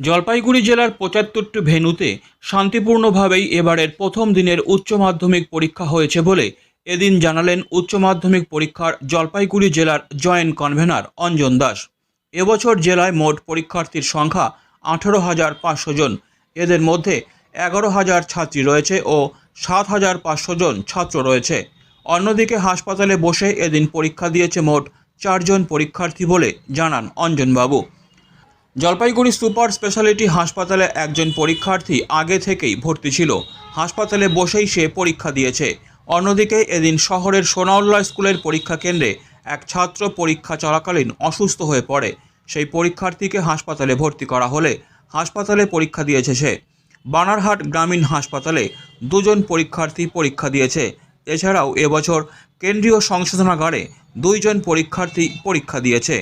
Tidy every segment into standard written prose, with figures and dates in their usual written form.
জলপাইগুড়ি জেলার ৭৫টি ভেন্যুতে শান্তিপূর্ণভাবেই এবারের প্রথম দিনের উচ্চ মাধ্যমিক পরীক্ষা হয়েছে বলে এদিন জানালেন উচ্চ মাধ্যমিক পরীক্ষার জলপাইগুড়ি জেলার জয়েন্ট কনভেনর অঞ্জন দাস। এবছর জেলায় মোট পরীক্ষার্থীর সংখ্যা ১৮,৫০০ জন। এদের মধ্যে ১১,০০০ ছাত্রী রয়েছে ও ৭,৫০০ জন ছাত্র রয়েছে। অন্যদিকে হাসপাতালে বসে এদিন পরীক্ষা দিয়েছে মোট ৪ জন পরীক্ষার্থী বলে জানান অঞ্জনবাবু। জলপাইগুড়ি সুপার স্পেশালিটি হাসপাতালে একজন পরীক্ষার্থী আগে থেকেই ভর্তি ছিল, হাসপাতালে বসেই সে পরীক্ষা দিয়েছে। অন্যদিকে এদিন শহরের সোনাউল্লা স্কুলের পরীক্ষা কেন্দ্রে এক ছাত্র পরীক্ষা চলাকালীন অসুস্থ হয়ে পড়ে। সেই পরীক্ষার্থীকে হাসপাতালে ভর্তি করা হলে হাসপাতালে পরীক্ষা দিয়েছে সে। বানারহাট গ্রামীণ হাসপাতালে 2 জন পরীক্ষার্থী পরীক্ষা দিয়েছে। এছাড়াও এবছর কেন্দ্রীয় সংশোধনাগারে 2 জন পরীক্ষার্থী পরীক্ষা দিয়েছে।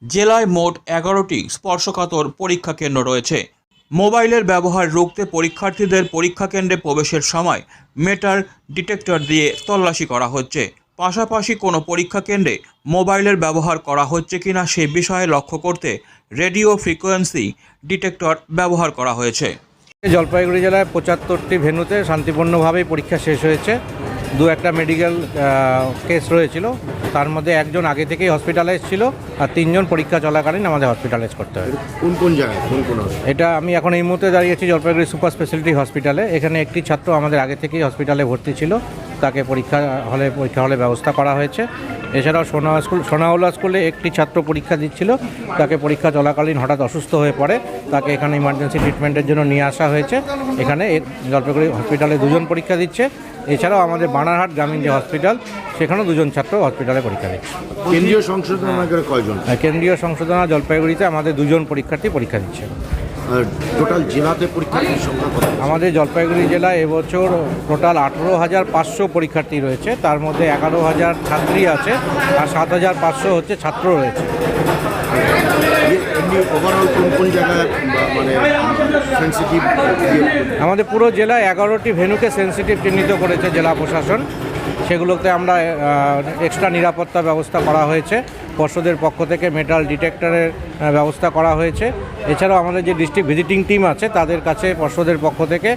জেলায় মোট 11টি স্পর্শকাতর পরীক্ষা কেন্দ্র রয়েছে। মোবাইলের ব্যবহার রুখতে পরীক্ষার্থীদের পরীক্ষা কেন্দ্রে প্রবেশের সময় মেটাল ডিটেক্টর দিয়ে তল্লাশি করা হচ্ছে। পাশাপাশি কোনো পরীক্ষা কেন্দ্রে মোবাইলের ব্যবহার করা হচ্ছে কিনা সে বিষয়ে লক্ষ্য করতে রেডিও ফ্রিকোয়েন্সি ডিটেক্টর ব্যবহার করা হয়েছে। জলপাইগুড়ি জেলায় ৭৫টি ভেন্যুতে শান্তিপূর্ণভাবেই পরীক্ষা শেষ হয়েছে। 2-1টা মেডিকেল কেস রয়েছিল, তার মধ্যে একজন আগে থেকেই হসপিটালাইজ ছিল আর 3 জন পরীক্ষা চলাকালীন আমাদের হসপিটালাইজ করতে হয়। কোন জায়গায় এটা আমি এখন এই মুহূর্তে দাঁড়িয়েছি জলপাইগুড়ি সুপার স্পেশালিটি হসপিটালে। এখানে একটি ছাত্র আমাদের আগে থেকেই হসপিটালে ভর্তি ছিল, তাকে পরীক্ষা হলে ব্যবস্থা করা হয়েছে। এছাড়াও সোনাউল্লা স্কুলে একটি ছাত্র পরীক্ষা দিচ্ছিল, তাকে পরীক্ষা চলাকালীন হঠাৎ অসুস্থ হয়ে পড়ে, তাকে এখানে ইমার্জেন্সি ট্রিটমেন্টের জন্য নিয়ে আসা হয়েছে। এখানে জলপাইগুড়ি হসপিটালে 2 জন পরীক্ষা দিচ্ছে। এছাড়াও আমাদের বানারহাট গ্রামীণ যে হসপিটাল, সেখানেও 2 জন ছাত্র হসপিটালে পরীক্ষা দিচ্ছে। কেন্দ্রীয় সংশোধনাগারে কয়জন? কেন্দ্রীয় সংশোধনাগার জলপাইগুড়িতে আমাদের 2 জন পরীক্ষার্থী পরীক্ষা দিচ্ছে। টোটাল জেলাতে পরীক্ষার্থীর সংখ্যা কত? আমাদের জলপাইগুড়ি জেলায় এবছর টোটাল 18,500 পরীক্ষার্থী রয়েছে, তার মধ্যে 11,000 ছাত্রী আছে আর 7,500 হচ্ছে ছাত্র রয়েছে। ওভারঅল কোন জায়গায় মানে সেন্সিটিভ? আমাদের পুরো জেলায় 11টি ভেন্যুকে সেন্সিটিভ চিহ্নিত করেছে জেলা প্রশাসন। সেগুলোতে আমরা এক্সট্রা নিরাপত্তা ব্যবস্থা করা হয়েছে। পর্ষদের পক্ষ থেকে মেটাল ডিটেক্টরের ব্যবস্থা করা হয়েছে। এছাড়াও আমাদের যে ডিস্ট্রিক্ট ভিজিটিং টিম আছে তাদের কাছে পর্ষদের পক্ষ থেকে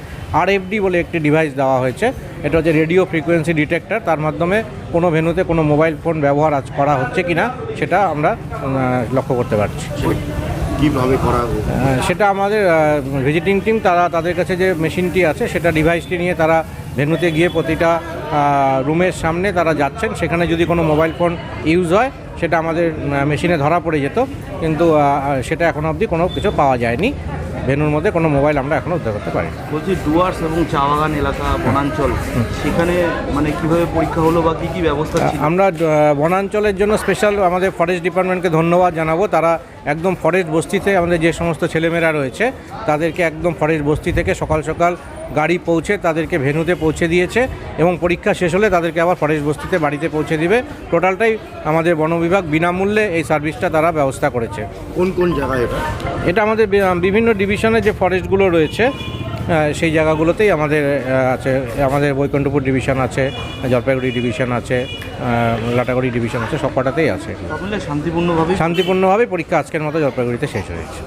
RFD বলে একটি ডিভাইস দেওয়া হয়েছে। এটা হচ্ছে রেডিও ফ্রিকোয়েন্সি ডিটেক্টর। তার মাধ্যমে কোনো ভেন্যুতে কোনো মোবাইল ফোন ব্যবহার করা হচ্ছে কিনা সেটা আমরা লক্ষ্য করতে পারছি। কীভাবে করা? সেটা আমাদের ভিজিটিং টিম তাদের কাছে যে মেশিনটি আছে সেটা ডিভাইসটি নিয়ে তারা ভেন্যুতে গিয়ে প্রতিটা রুমের সামনে তারা যাচ্ছেন। সেখানে যদি কোনো মোবাইল ফোন ইউজ হয় সেটা আমাদের মেশিনে ধরা পড়ে যেত, কিন্তু সেটা এখনও অবধি কোনো কিছু পাওয়া যায়নি। ভেন্যুর মধ্যে কোনো মোবাইল আমরা এখনও উদ্ধার করতে পারি। বলছি ডুয়ার্স এবং চা বাগান এলাকা বনাঞ্চল, সেখানে মানে কীভাবে পরীক্ষা হলো বা কী ব্যবস্থা? আমরা বনাঞ্চলের জন্য স্পেশাল আমাদের ফরেস্ট ডিপার্টমেন্টকে ধন্যবাদ জানাবো। তারা একদম ফরেস্ট বস্তিতে আমাদের যে সমস্ত ছেলেমেয়েরা রয়েছে তাদেরকে একদম ফরেস্ট বস্তি থেকে সকাল সকাল গাড়ি পৌঁছে তাদেরকে ভেন্যুতে পৌঁছে দিয়েছে এবং পরীক্ষা শেষ হলে তাদেরকে আবার ফরেস্ট বস্তিতে বাড়িতে পৌঁছে দিবে। টোটালটাই আমাদের বন বিভাগ বিনামূল্যে এই সার্ভিসটা তারা ব্যবস্থা করেছে। কোন জায়গায় এটা আমাদের বিভিন্ন ডিভিশনে যে ফরেস্টগুলো রয়েছে সেই জায়গাগুলোতেই আমাদের আছে। আমাদের বৈকুণ্ঠপুর ডিভিশন আছে, জলপাইগুড়ি ডিভিশন আছে, লাটাগুড়ি ডিভিশন আছে, সব কটাতেই আছে। শান্তিপূর্ণভাবে পরীক্ষা আজকের মতো জলপাইগুড়িতে শেষ হয়েছে।